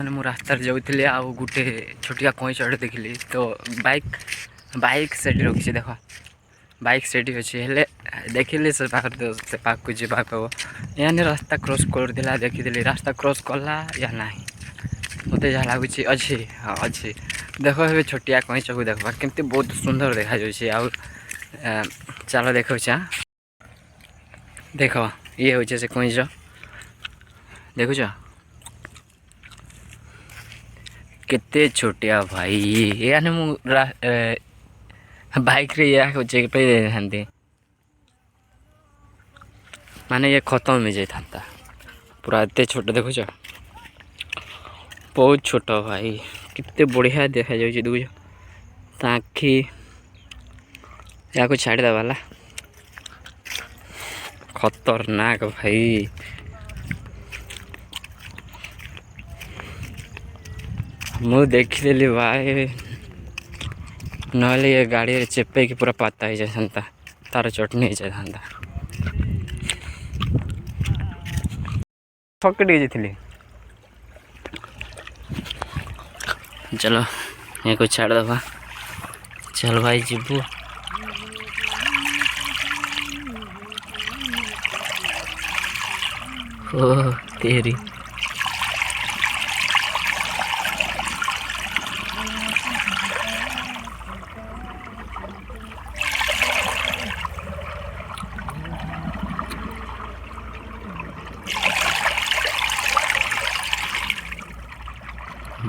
मैंने मु रास्ता जाऊँगी आउ गोटे छोटिया कईचटे देखिली तो बाइक से रखी देख बाइक से अच्छी हेले देखिली से पाक को जावाक यानी रास्ता क्रॉस कर दिला देखी रास्ता क्रॉस कला या ना मत जहाँ लगुच अच्छी हाँ अच्छी देख ये छोटिया कईच को देख केमती बहुत सुंदर देखा चलो देख देख ये हूँ से कईच देखुच केते छोटिया भाई यानी मु बाइक रे या चेक पे माने ये खत्म हो जाता पूरा एत छोट देखुच बहुत छोट भाई कितने बढ़िया देखा जाऊँ देखुच आखि या छाड़ीद वाला खतरनाक भाई मु देखिदेली भाई ना ये गाड़ी चेपे कि पूरा पाता ही जाता तार चटनी जाता फकड़ी जाती चलो ये को छाड़ दबा चल भाई जीबू ओ तेरी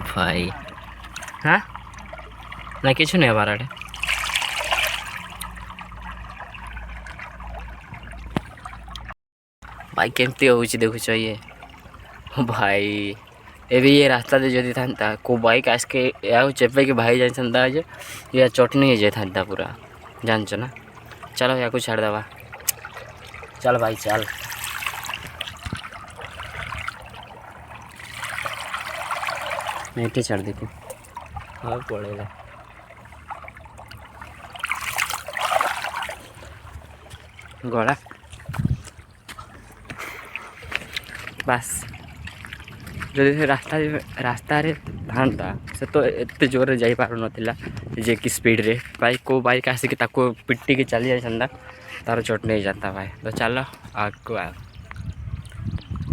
भाई हाँ ना कि नहीं हमारे आड़े भाई केमती हो देखुच ये भाई एवं ये रास्ता दे जदि था को बाइक आसके या चेपे कि भाई जाता या चटनी हो जाता पूरा जानच ना चलो या छाड़ दबा चल भाई चल मैं छाड़ दी हाँ पड़ेगा गला बास जदि रास्ता था से तो एत जोर जा पार नाला जे कि स्पीड रे भाई को बाइक आसिक पिटिकी चली जाता तार चटनी जाता भाई तो चलो आगो